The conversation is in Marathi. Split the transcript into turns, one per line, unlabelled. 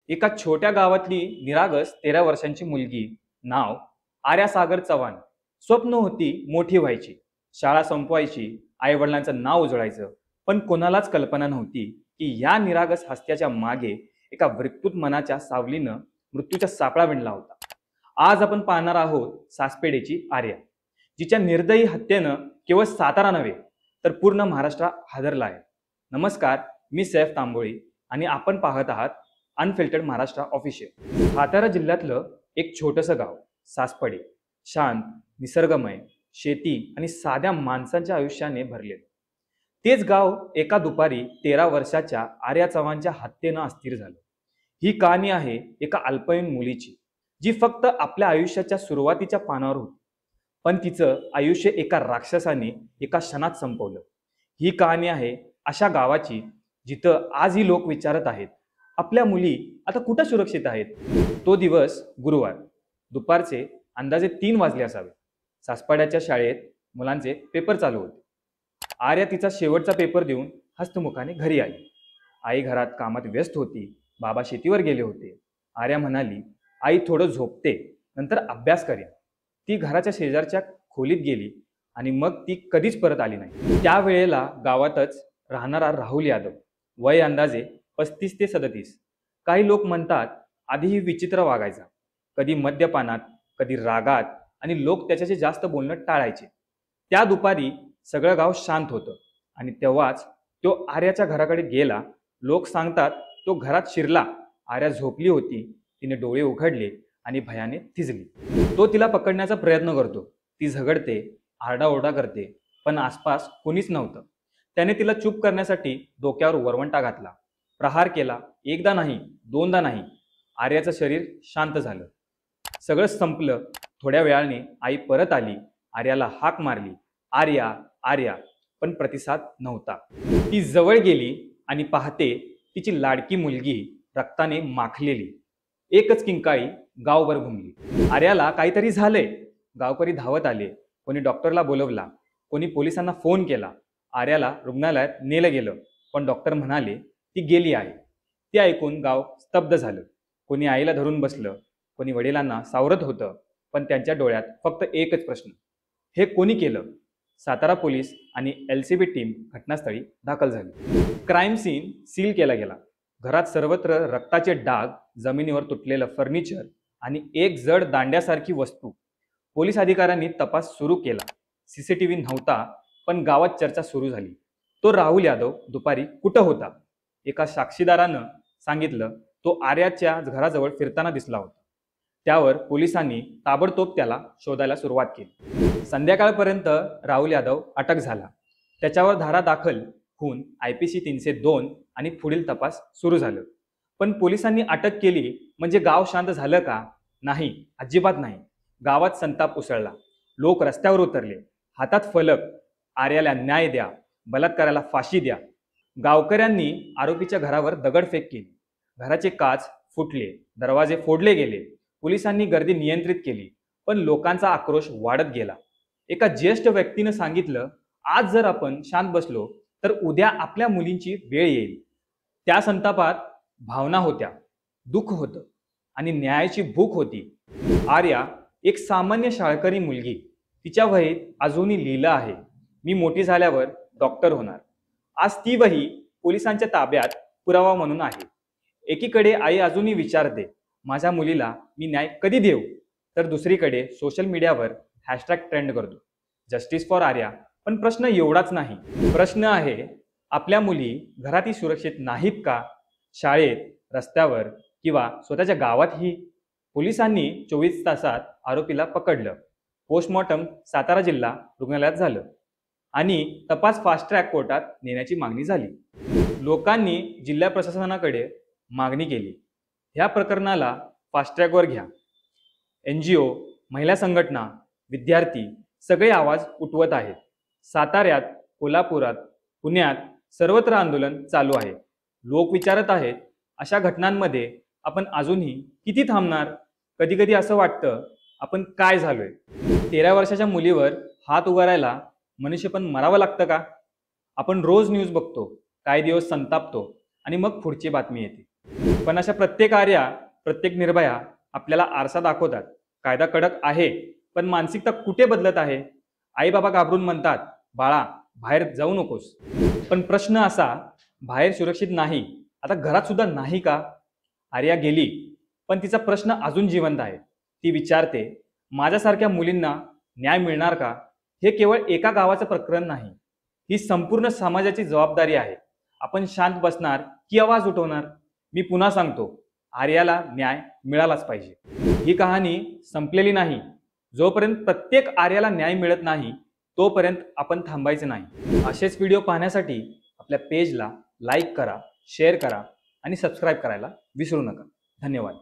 एका छोट्या गावातली निरागस 13 वर्षांची मुलगी, नाव आर्या सागर चव्हाण. स्वप्न होती मोठी व्हायची, शाळा संपवायची, आई वडिलांचं नाव उजळायचं. पण कोणालाच कल्पना नव्हती की या निरागस हस्त्याच्या मागे एका विकृत मनाच्या सावलीनं मृत्यूचा सापळा विणला होता. आज आपण पाहणार आहोत सासपेडेची आर्या, जिच्या निर्दयी हत्येनं केवळ सातारा नव्हे तर पूर्ण महाराष्ट्र हादरला आहे. नमस्कार, मी सैफ तांबोळी आणि आपण पाहत आहात अनफिल्टर्ड महाराष्ट्र ऑफिशियल. सातारा जिल्ह्यातलं एक छोटंसं गाव सासपडे, शांत, निसर्गमय, शेती आणि साध्या माणसांच्या आयुष्याने भरलेलं. तेच गाव एका दुपारी 13 वर्षाच्या आर्या चव्हाणच्या हत्येनं अस्थिर झालं. ही कहाणी आहे एका अल्पवयीन मुलीची, जी फक्त आपल्या आयुष्याच्या सुरुवातीच्या पानावर होती, पण तिचं आयुष्य एका राक्षसाने एका क्षणात संपवलं. ही कहाणी आहे अशा गावाची जिथं आजही लोक विचारत आहेत, आपल्या मुली आता कुठं सुरक्षित आहेत. तो दिवस गुरुवार, दुपारचे अंदाजे 3 वाजले असावे. सासपाड्याच्या शाळेत मुलांचे पेपर चालू होते. आर्या तिचा शेवटचा पेपर देऊन हस्तमुखाने घरी आली. आई घरात कामात व्यस्त होती, बाबा शेतीवर गेले होते. आर्या म्हणाली, आई थोडं झोपते, नंतर अभ्यास करेन. ती घराच्या शेजारच्या खोलीत गेली आणि मग ती कधीच परत आली नाही. त्यावेळेला गावातच राहणारा राहुल यादव, वय अंदाजे 35 ते 37. काही लोक म्हणतात आधीही विचित्र वागायचा, कधी मद्यपानात, कधी रागात, आणि लोक त्याच्याशी जास्त बोलणं टाळायचे. त्या दुपारी सगळं गाव शांत होतं आणि तेव्हाच तो आर्याच्या घराकडे गेला. लोक सांगतात तो घरात शिरला. आर्या झोपली होती. तिने डोळे उघडले आणि भयाने थिजली. तो तिला पकडण्याचा प्रयत्न करतो. ती झगडते, आरडाओरडा करते, पण आसपास कोणीच नव्हतं. त्याने तिला चूप करण्यासाठी डोक्यावर वरवंटा घातला, प्रहार केला. एकदा नाही, दोनदा नाही. आर्याचं शरीर शांत झालं. सगळं संपलं. थोड्या वेळाने आई परत आली. आर्याला हाक मारली, आर्या आर्या, पण प्रतिसाद नव्हता. ती जवळ गेली आणि पाहते तिची लाडकी मुलगी रक्ताने माखलेली. एकच किंकाळी गावभर घुमली, आर्याला काहीतरी झालंय. गावकरी धावत आले. कोणी डॉक्टरला बोलवला, कोणी पोलिसांना फोन केला. आर्याला रुग्णालयात नेलं गेलं, पण डॉक्टर म्हणाले ती गेली आहे. ते ऐकून गाव स्तब्ध झालं. कोणी आईला धरून बसलं, कोणी वडिलांना सावरत होतं, पण त्यांच्या डोळ्यात फक्त एकच प्रश्न, हे कोणी केलं. सातारा पोलीस आणि LCB टीम घटनास्थळी दाखल झाली. क्राईम सील केला गेला. घरात सर्वत्र रक्ताचे डाग, जमिनीवर तुटलेलं फर्निचर आणि एक जड दांड्यासारखी वस्तू. पोलीस अधिकाऱ्यांनी तपास सुरू केला. CCTV नव्हता, पण गावात चर्चा सुरू झाली. तो राहुल यादव दुपारी कुठं होता. एका साक्षीदारानं सांगितलं तो आर्याच्या घराजवळ फिरताना दिसला होता. त्यावर पोलिसांनी ताबडतोब त्याला शोधायला सुरुवात केली. संध्याकाळपर्यंत राहुल यादव अटक झाला. त्याच्यावर धारा दाखल होऊन IPC 302 आणि पुढील तपास सुरू झालं. पण पोलिसांनी अटक केली म्हणजे गाव शांत झालं का? नाही, अजिबात नाही. गावात संताप उसळला. लोक रस्त्यावर उतरले, हातात फलक, आर्याला न्याय द्या, बलात्काराला फाशी द्या. गावकऱ्यांनी आरोपीच्या घरावर दगडफेक केली. घराचे काच फुटले, दरवाजे फोडले गेले. पोलिसांनी गर्दी नियंत्रित केली, पण लोकांचा आक्रोश वाढत गेला. एका ज्येष्ठ व्यक्तीनं सांगितलं, आज जर आपण शांत बसलो तर उद्या आपल्या मुलींची वेळ येईल. त्या संतापात भावना होत्या, दुःख होतं आणि न्यायाची भूक होती. आर्या एक सामान्य शाळकरी मुलगी. तिच्या वहीत अजूनही लिहिलं आहे, मी मोठी झाल्यावर डॉक्टर होणार. आज ती वही पोलिसांच्या ताब्यात पुरावा म्हणून आहे. एकीकडे आई अजूनही विचारते, माझ्या मुलीला मी न्याय कधी देऊ, तर दुसरीकडे सोशल मीडियावर हॅशटॅग ट्रेंड करतो, जस्टिस फॉर आर्या. पण प्रश्न एवढाच नाही. प्रश्न आहे, आपल्या मुली घरातही सुरक्षित नाहीत का? शाळेत, रस्त्यावर किंवा स्वतःच्या गावातही? पोलिसांनी 24 तासात आरोपीला पकडलं. पोस्टमॉर्टम सातारा जिल्हा रुग्णालयात झालं आणि तपास फास्ट ट्रॅक कोर्टात नेण्याची मागणी झाली. लोकांनी जिल्हा प्रशासनाकडे मागणी केली, ह्या प्रकरणाला फास्ट ट्रॅकवर घ्या. NGO, महिला संघटना, विद्यार्थी सगळे आवाज उठवत आहेत. साताऱ्यात, कोल्हापुरात, पुण्यात सर्वत्र आंदोलन चालू आहे. लोक विचारत आहेत, अशा घटनांमध्ये आपण अजूनही किती थांबणार? कधी कधी असं वाटतं, आपण काय झालोय? 13 वर्षाच्या मुलीवर हात उगारायला मनुष्य पण मरावं लागतं का? आपण रोज न्यूज बघतो, काही दिवस संतापतो आणि मग पुढची बातमी येते. पण अशा प्रत्येक आर्या, प्रत्येक निर्भया आपल्याला आरसा दाखवतात. कायदा कडक आहे, पण मानसिकता कुठे बदलत आहे? आई बाबा घाबरून म्हणतात, बाळा बाहेर जाऊ नकोस. पण प्रश्न असा, बाहेर सुरक्षित नाही, आता घरात सुद्धा नाही का? आर्या गेली, पण तिचा प्रश्न अजून जिवंत आहे. ती विचारते, माझ्यासारख्या मुलींना न्याय मिळणार का? हे केवळ एका गावाचं प्रकरण नाही, ही संपूर्ण समाजाची जबाबदारी आहे. आपण शांत बसणार की आवाज उठवणार? मी पुन्हा सांगतो, आर्याला न्याय मिळालाच पाहिजे. ही कहाणी संपलेली नाही. जोपर्यंत प्रत्येक आर्याला न्याय मिळत नाही, तोपर्यंत आपण थांबायचे नाही. असेच व्हिडिओ पाहण्यासाठी आपल्या पेजला लाईक करा, शेअर करा आणि सबस्क्राईब करायला विसरू नका. धन्यवाद.